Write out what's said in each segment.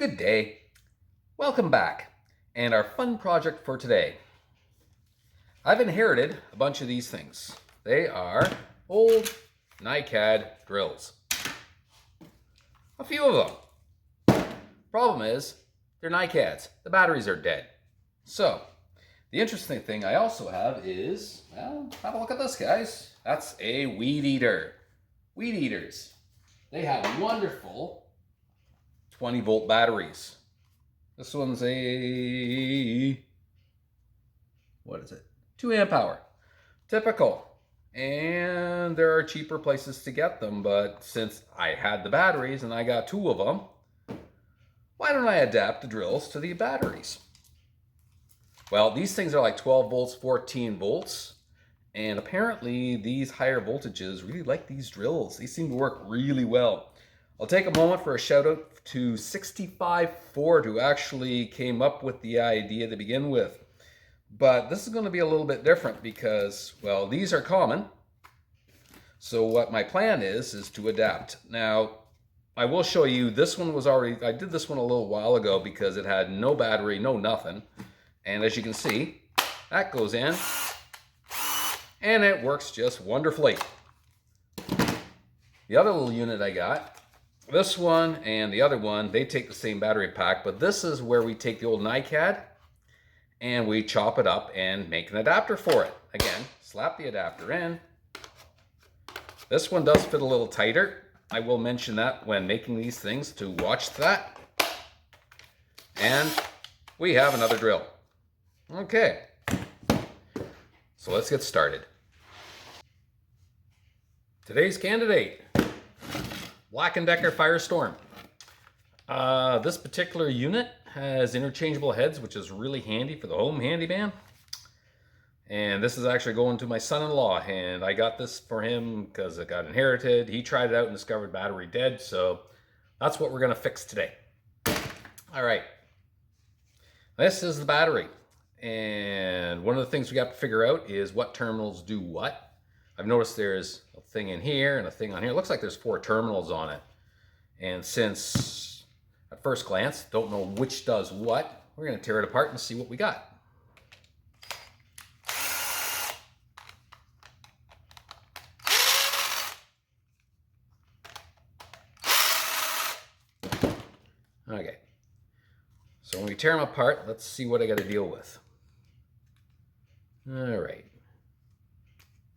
Good day. Welcome back. And our fun project for today. I've inherited a bunch of these things. They are old nicad drills. A few of them. Problem is, they're nicads. The batteries are dead. So, the interesting thing I also have is, well, have a look at this, guys. That's a weed eater. Weed eaters. They have wonderful 20-volt batteries. This one's a, what is it? 2 amp hour. Typical. And there are cheaper places to get them, but since I had the batteries and I got 2 of them, why don't I adapt the drills to the batteries? Well, these things are like 12 volts, 14 volts, and apparently these higher voltages really like these drills. They seem to work really well. I'll take a moment for a shout out to 65 Ford, who actually came up with the idea to begin with. But this is going to be a little bit different because, well, these are common. So what my plan is to adapt. Now, I will show you, this one was already, I did this one a little while ago because it had no battery, no nothing. And as you can see, that goes in and it works just wonderfully. The other little unit I got, this one and the other one, they take the same battery pack, but this is where we take the old nicad and we chop it up and make an adapter for it. Again, slap the adapter in. This one does fit a little tighter. I will mention that when making these things to watch that. And we have another drill. Okay, so let's get started. Today's candidate, Black & Decker Firestorm. This particular unit has interchangeable heads, which is really handy for the home handyman. And this is actually going to my son-in-law, and I got this for him because it got inherited. He tried it out and discovered battery dead, so that's what we're going to fix today. All right, this is the battery. And one of the things we got to figure out is what terminals do what. I've noticed there's a thing in here and a thing on here. It looks like there's 4 terminals on it. And since at first glance, don't know which does what, we're going to tear it apart and see what we got. Okay. So when we tear them apart, let's see what I got to deal with. All right.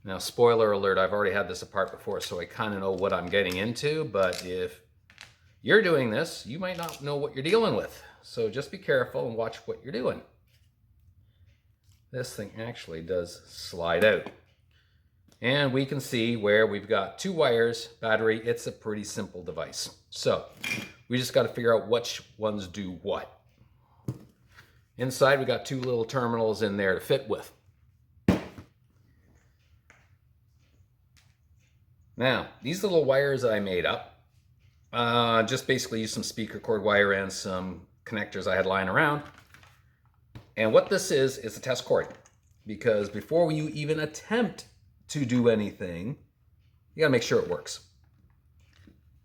Now, spoiler alert, I've already had this apart before, so I kind of know what I'm getting into, but if you're doing this, you might not know what you're dealing with. So just be careful and watch what you're doing. This thing actually does slide out. And we can see where we've got 2 wires, battery. It's a pretty simple device. So we just got to figure out which ones do what. Inside, we got 2 little terminals in there to fit with. Now, these little wires that I made up, just basically use some speaker cord wire and some connectors I had lying around. And what this is a test cord. Because before you even attempt to do anything, you gotta make sure it works.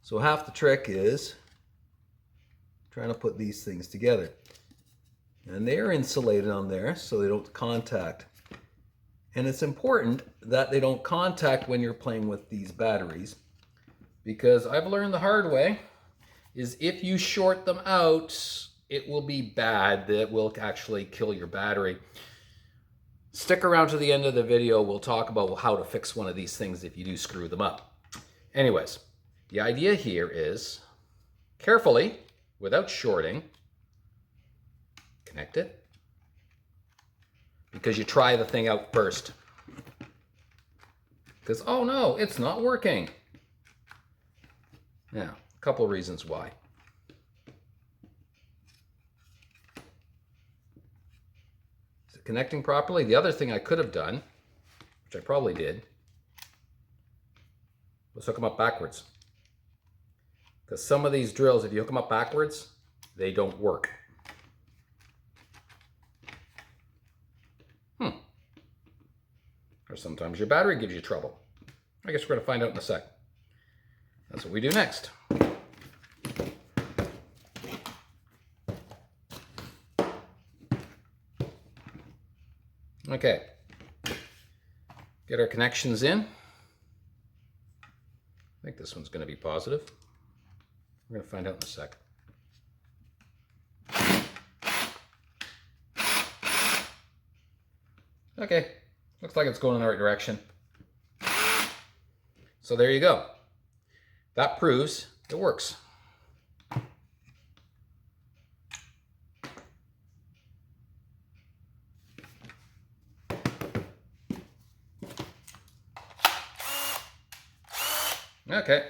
So half the trick is trying to put these things together. And they're insulated on there so they don't contact. And it's important that they don't contact when you're playing with these batteries, because I've learned the hard way is if you short them out, it will be bad. That will actually kill your battery. Stick around to the end of the video. We'll talk about how to fix one of these things if you do screw them up. Anyways, the idea here is carefully, without shorting, connect it. Because you try the thing out first. Because, oh no, it's not working. Now, a couple of reasons why. Is it connecting properly? The other thing I could have done, which I probably did, was hook them up backwards. Because some of these drills, if you hook them up backwards, they don't work. Or sometimes your battery gives you trouble. I guess we're going to find out in a sec. That's what we do next. Okay, get our connections in. I think this one's going to be positive. We're going to find out in a sec. Okay, looks like it's going in the right direction. So there you go. That proves it works. Okay.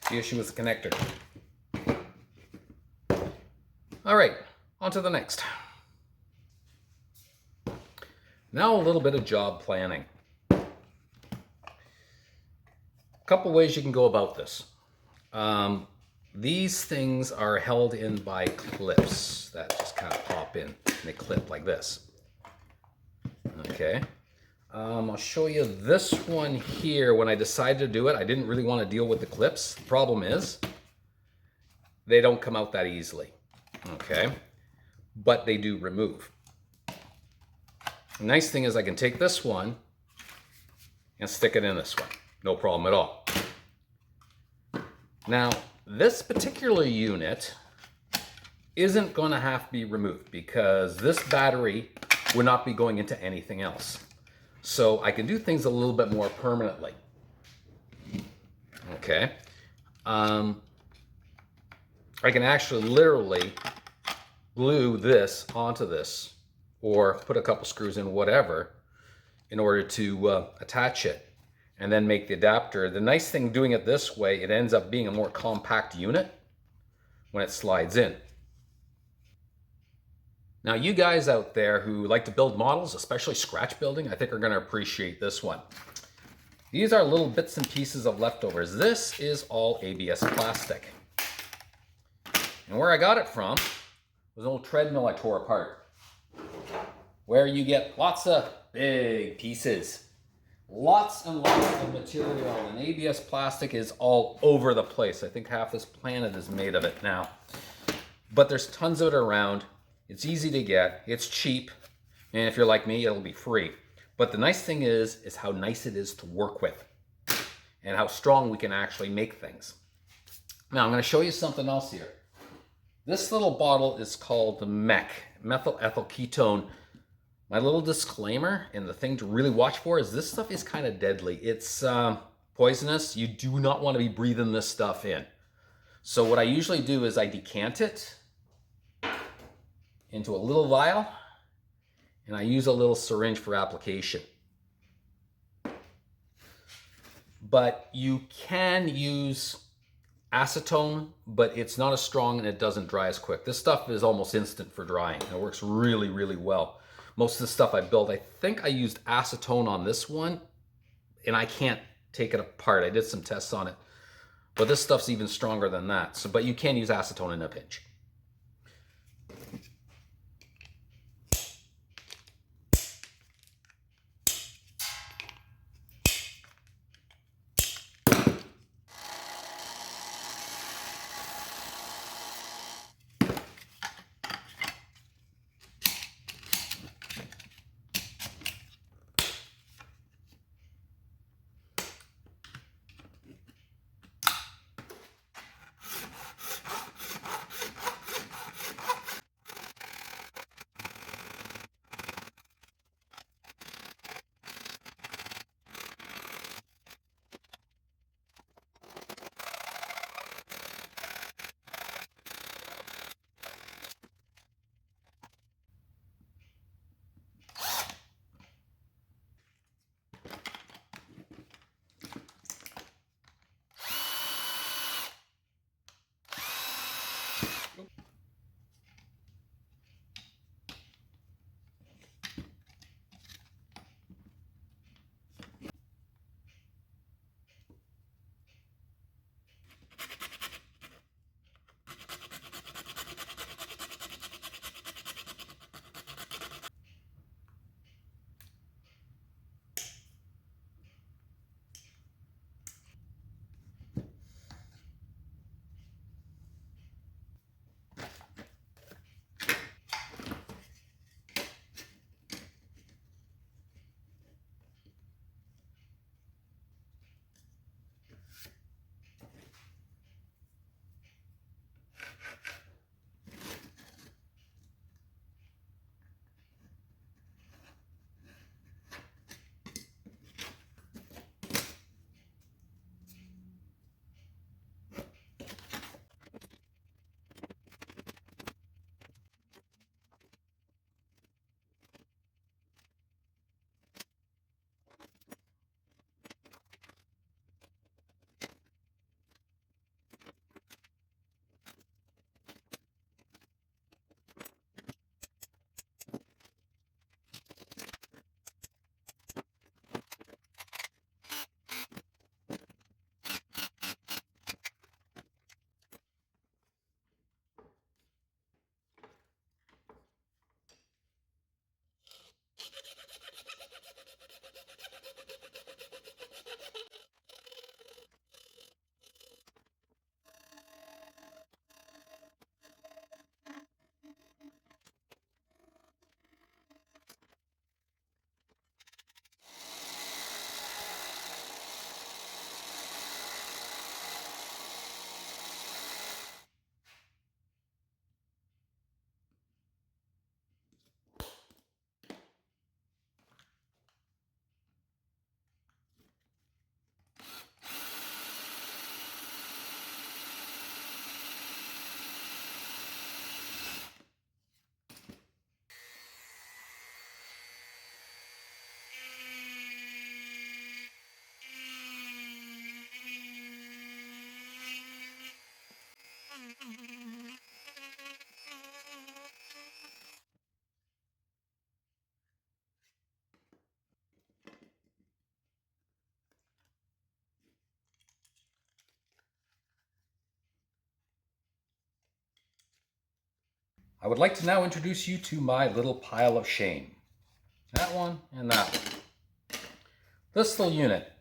The issue with the connector. All right, on to the next. Now a little bit of job planning. A couple ways you can go about this. These things are held in by clips that just kind of pop in and they clip like this. Okay. I'll show you this one here. When I decided to do it, I didn't really want to deal with the clips. The problem is they don't come out that easily. Okay. But they do remove. The nice thing is I can take this one and stick it in this one. No problem at all. Now, this particular unit isn't going to have to be removed because this battery would not be going into anything else. So I can do things a little bit more permanently. Okay. I can actually literally glue this onto this or put a couple screws in, whatever, in order to attach it and then make the adapter. The nice thing doing it this way, it ends up being a more compact unit when it slides in. Now, you guys out there who like to build models, especially scratch building, I think are going to appreciate this one. These are little bits and pieces of leftovers. This is all ABS plastic. And where I got it from was an old treadmill I tore apart, where you get lots of big pieces. Lots and lots of material, and ABS plastic is all over the place. I think half this planet is made of it now. But there's tons of it around. It's easy to get, it's cheap, and if you're like me, it'll be free. But the nice thing is how nice it is to work with, and how strong we can actually make things. Now, I'm going to show you something else here. This little bottle is called the MEK, methyl ethyl ketone. My little disclaimer and the thing to really watch for is this stuff is kind of deadly. It's poisonous. You do not want to be breathing this stuff in. So what I usually do is I decant it into a little vial, and I use a little syringe for application. But you can use acetone, but it's not as strong and it doesn't dry as quick. This stuff is almost instant for drying. It works really, really well. Most of the stuff I built, I think I used acetone on this one, and I can't take it apart. I did some tests on it, but this stuff's even stronger than that. So, but you can use acetone in a pinch. I would like to now introduce you to my little pile of shame. That one and that one. This little unit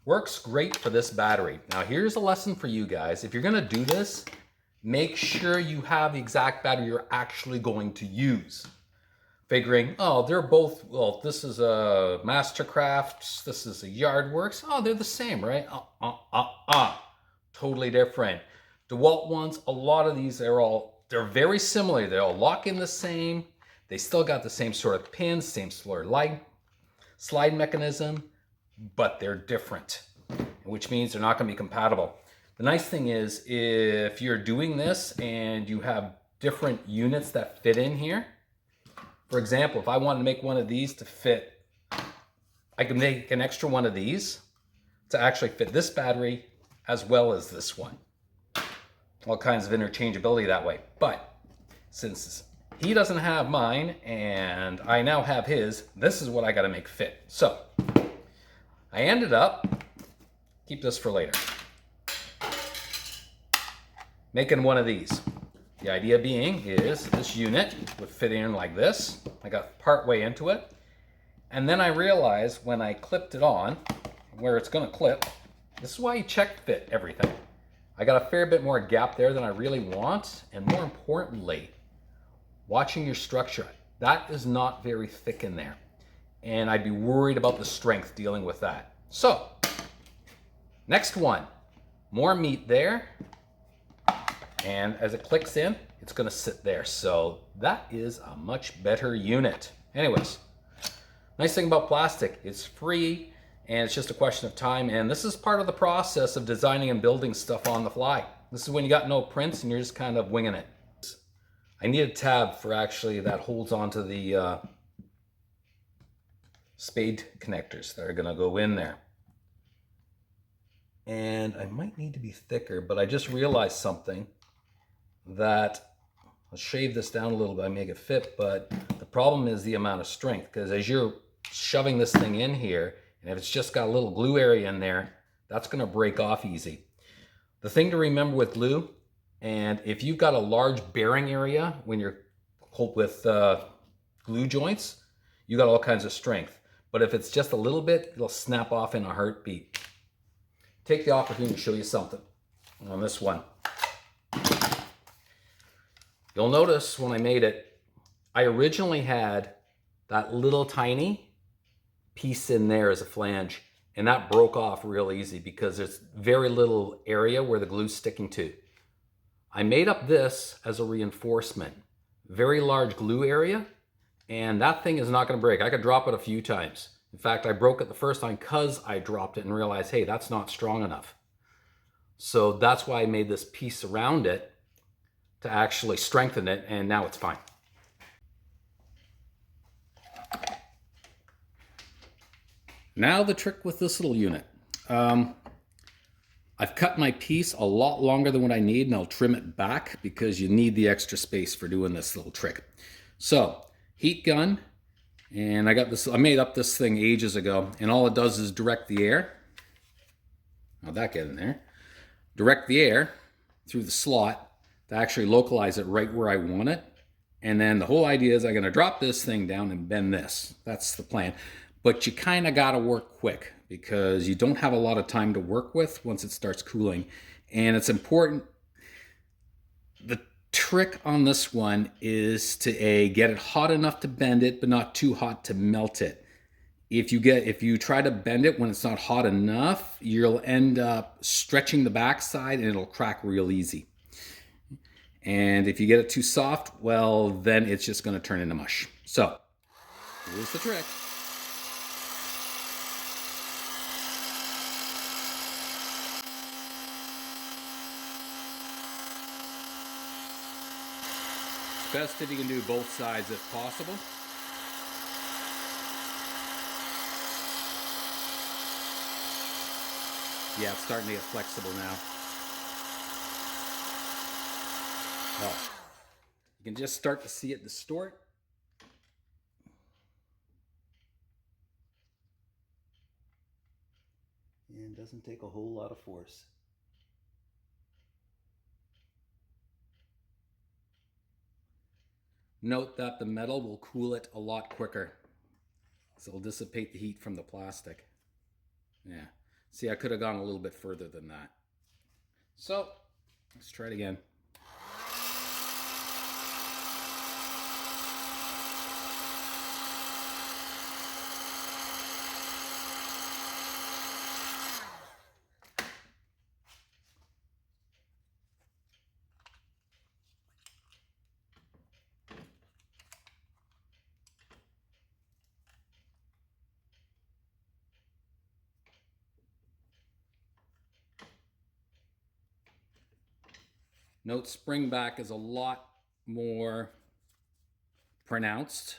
works great for this battery. Now here's a lesson for you guys. If you're gonna do this, make sure you have the exact battery you're actually going to use. Figuring, oh, they're both, well, this is a Mastercraft, this is a Yardworks. Oh, they're the same, right? Totally different. DeWalt ones, a lot of these, they're very similar. They all lock in the same. They still got the same sort of pins, same sort of slide mechanism, but they're different, which means they're not going to be compatible. The nice thing is, if you're doing this and you have different units that fit in here, for example, if I wanted to make one of these to fit, I can make an extra one of these to actually fit this battery as well as this one. All kinds of interchangeability that way. But since he doesn't have mine and I now have his, this is what I got to make fit. So I ended up, keep this for later, making one of these. The idea being is this unit would fit in like this. I got part way into it. And then I realized when I clipped it on, where it's going to clip, this is why you check fit everything. I got a fair bit more gap there than I really want. And more importantly, watching your structure, that is not very thick in there. And I'd be worried about the strength dealing with that. So, next one, more meat there. And as it clicks in, it's going to sit there. So that is a much better unit. Anyways, nice thing about plastic, it's free and it's just a question of time. And this is part of the process of designing and building stuff on the fly. This is when you got no prints and you're just kind of winging it. I need a tab for actually that holds onto the spade connectors that are going to go in there. And I might need to be thicker, but I just realized something. That I'll shave this down a little bit, make it fit, but the problem is the amount of strength, because as you're shoving this thing in here, and if it's just got a little glue area in there, that's going to break off easy. The thing to remember with glue, and if you've got a large bearing area when you're with glue joints, you got all kinds of strength. But if it's just a little bit, it'll snap off in a heartbeat. Take the opportunity to show you something on this one. You'll notice when I made it, I originally had that little tiny piece in there as a flange, and that broke off real easy because there's very little area where the glue's sticking to. I made up this as a reinforcement, very large glue area, and that thing is not going to break. I could drop it a few times. In fact, I broke it the first time because I dropped it and realized, hey, that's not strong enough. So that's why I made this piece around it to actually strengthen it, and now it's fine. Now the trick with this little unit. I've cut my piece a lot longer than what I need, and I'll trim it back because you need the extra space for doing this little trick. So, heat gun, and I made up this thing ages ago, and all it does is direct the air. How'd that get in there? Direct the air through the slot to actually localize it right where I want it. And then the whole idea is I'm going to drop this thing down and bend this. That's the plan. But you kind of got to work quick because you don't have a lot of time to work with once it starts cooling. And it's important. The trick on this one is to get it hot enough to bend it, but not too hot to melt it. If you try to bend it when it's not hot enough, you'll end up stretching the backside and it'll crack real easy. And if you get it too soft, well, then it's just going to turn into mush. So, here's the trick. It's best if you can do both sides if possible. Yeah, it's starting to get flexible now. Well, you can just start to see it distort. And it doesn't take a whole lot of force. Note that the metal will cool it a lot quicker, so it'll dissipate the heat from the plastic. Yeah, see, I could have gone a little bit further than that. So, let's try it again. Note spring back is a lot more pronounced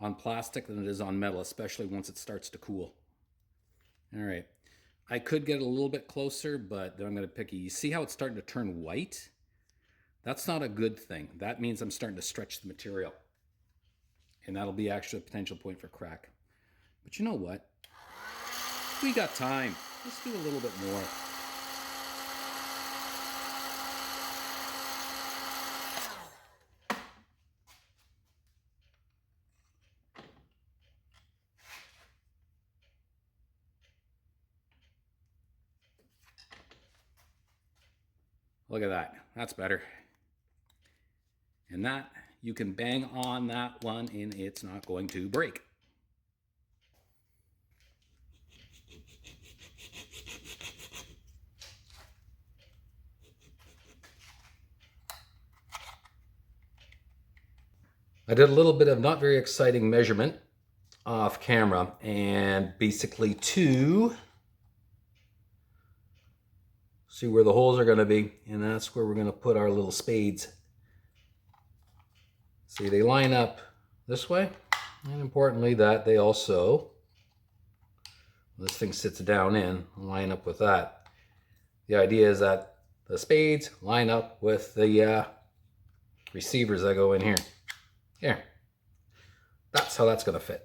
on plastic than it is on metal, especially once it starts to cool. All right, I could get a little bit closer, but I'm going to pick it. You see how it's starting to turn white? That's not a good thing. That means I'm starting to stretch the material. And that'll be actually a potential point for crack. But you know what? We got time. Let's do a little bit more. Look at that. That's better. And that, you can bang on that one and it's not going to break. I did a little bit of not very exciting measurement off camera, and basically to see where the holes are going to be, and that's where we're going to put our little spades. See, they line up this way, and importantly that they also, this thing sits down in, line up with that. The idea is that the spades line up with the receivers that go in here. Here. That's how that's going to fit.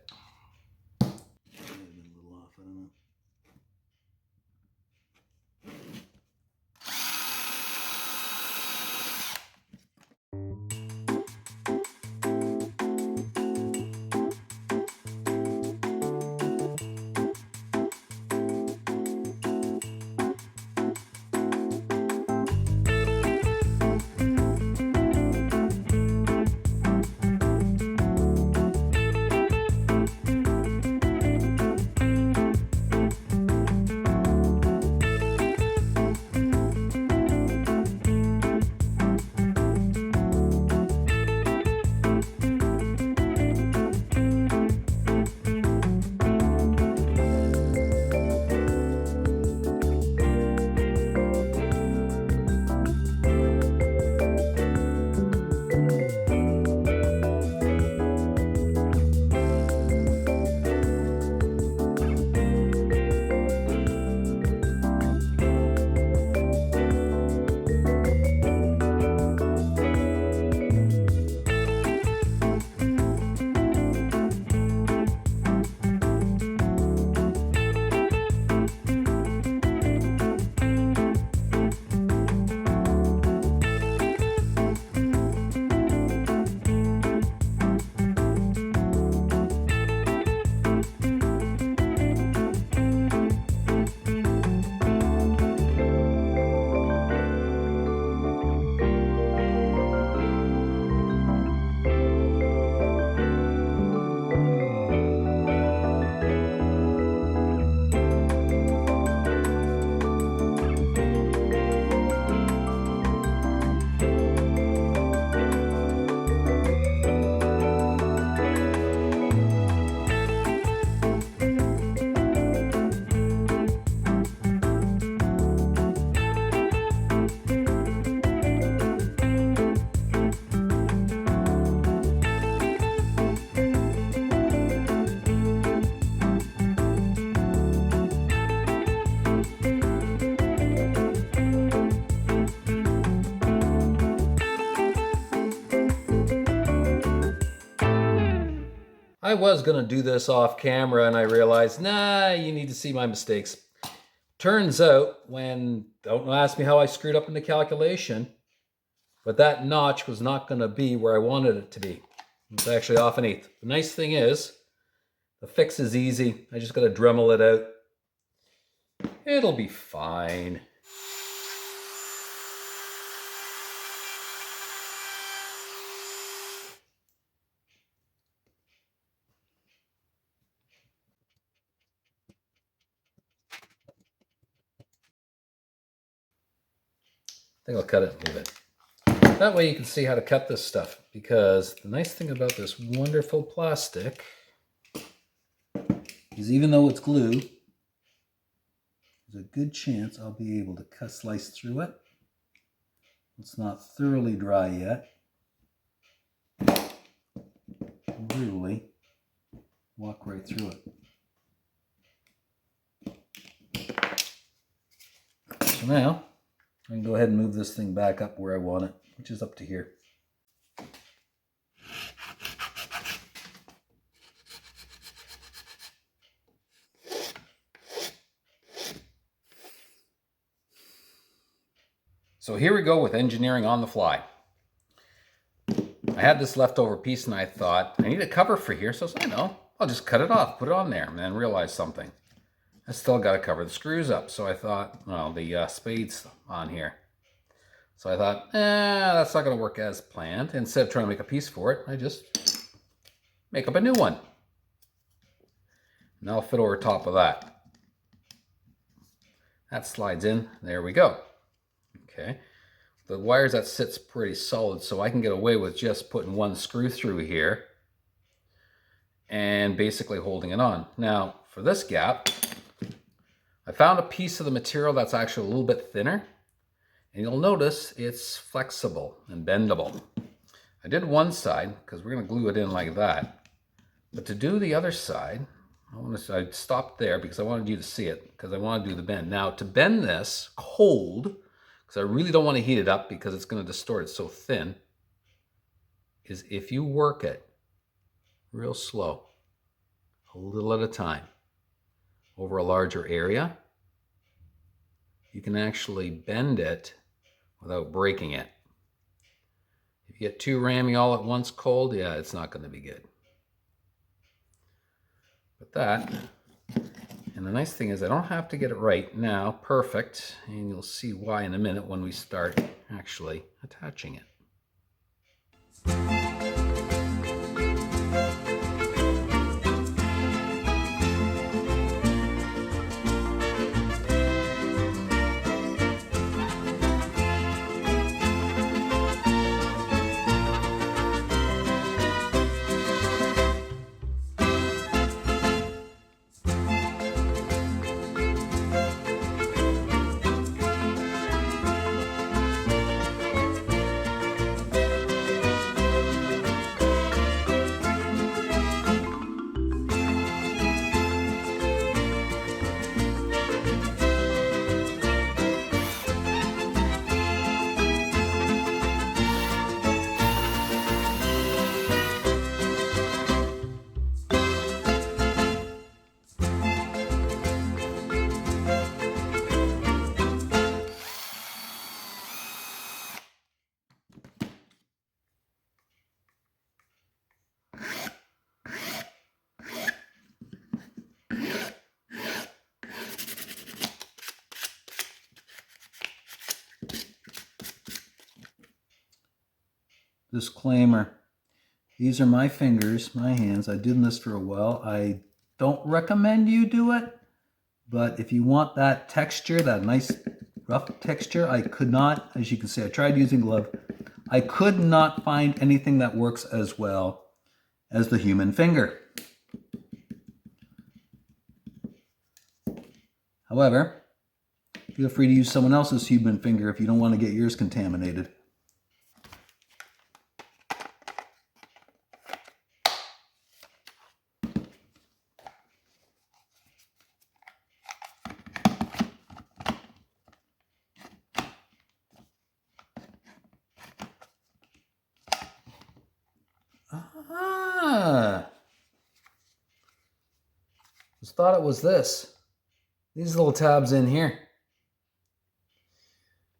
I was going to do this off camera and I realized, nah, you need to see my mistakes. Turns out don't ask me how I screwed up in the calculation, but that notch was not going to be where I wanted it to be. It's actually off an eighth. The nice thing is, the fix is easy. I just got to Dremel it out. It'll be fine. I think I'll cut it and leave it. That way you can see how to cut this stuff, because the nice thing about this wonderful plastic is even though it's glue, there's a good chance I'll be able to slice through it. It's not thoroughly dry yet. Literally walk right through it. So now I can go ahead and move this thing back up where I want it, which is up to here. So here we go with engineering on the fly. I had this leftover piece and I thought, I need a cover for here, so I know, I'll just cut it off, put it on there, and then realize something. I still got to cover the screws up, so I thought, well, the spade's on here. So I thought, that's not going to work as planned. Instead of trying to make a piece for it, I just make up a new one. And that'll fit over top of that. That slides in, there we go. Okay, the wires, that sits pretty solid, so I can get away with just putting one screw through here and basically holding it on. Now, for this gap, I found a piece of the material that's actually a little bit thinner, and you'll notice it's flexible and bendable. I did one side because we're going to glue it in like that, but to do the other side, I stopped there because I wanted you to see it, because I want to do the bend. Now, to bend this cold, because I really don't want to heat it up because it's going to distort it so thin, is if you work it real slow, a little at a time, over a larger area, you can actually bend it without breaking it. If you get too rammy all at once cold, yeah, it's not going to be good. But that, and the nice thing is I don't have to get it right now, perfect, and you'll see why in a minute when we start actually attaching it. Disclaimer, these are my fingers, my hands. I've done this for a while. I don't recommend you do it, but if you want that texture, that nice rough texture, I could not, as you can see, I tried using glove. I could not find anything that works as well as the human finger. However, feel free to use someone else's human finger if you don't want to get yours contaminated. Ah, Just thought it was this. These little tabs in here.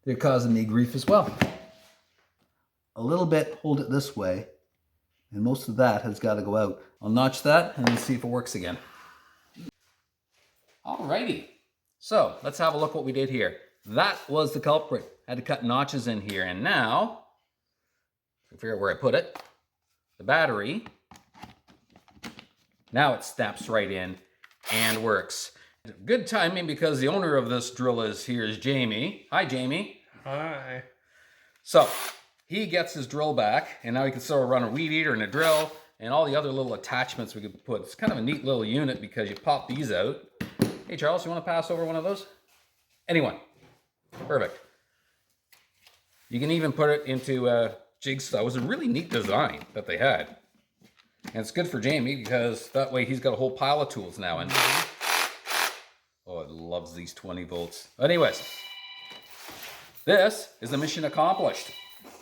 They're causing me grief as well. A little bit, hold it this way, and most of that has got to go out. I'll notch that and then see if it works again. Alrighty, so let's have a look what we did here. That was the culprit. I had to cut notches in here, and now, I figure out where I put it, the battery, now it snaps right in and works. Good timing because the owner of this drill is Jamie. Hi, Jamie. Hi. So he gets his drill back, and now he can still run a weed eater and a drill and all the other little attachments we could put. It's kind of a neat little unit because you pop these out. Hey, Charles, you want to pass over one of those? Anyone? Perfect. You can even put it into jigsaw. It was a really neat design that they had. And it's good for Jamie because that way he's got a whole pile of tools now. And oh, it loves these 20 volts. Anyways, this is the mission accomplished.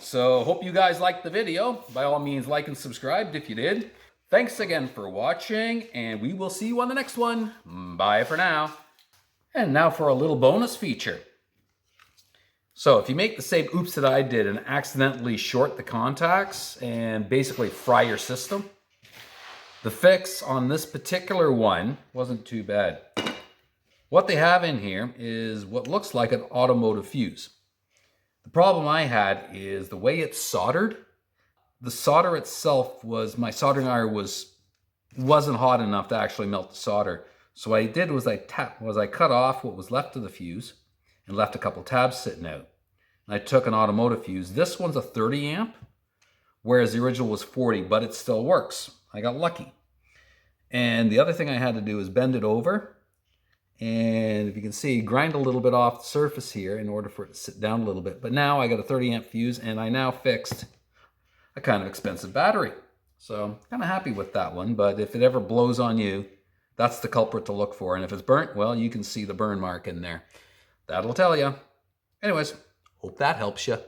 So hope you guys liked the video. By all means, like and subscribe if you did. Thanks again for watching, and we will see you on the next one. Bye for now. And now for a little bonus feature. So if you make the same oops that I did and accidentally short the contacts and basically fry your system, the fix on this particular one wasn't too bad. What they have in here is what looks like an automotive fuse. The problem I had is the way it's soldered. The solder itself was, my soldering iron wasn't hot enough to actually melt the solder. So what I did was I cut off what was left of the fuse and left a couple tabs sitting out. And I took an automotive fuse. This one's a 30 amp, whereas the original was 40, but it still works. I got lucky. And the other thing I had to do is bend it over. And if you can see, grind a little bit off the surface here in order for it to sit down a little bit. But now I got a 30 amp fuse, and I now fixed a kind of expensive battery. So I'm kind of happy with that one, but if it ever blows on you, that's the culprit to look for. And if it's burnt, well, you can see the burn mark in there. That'll tell you. Anyways, hope that helps you.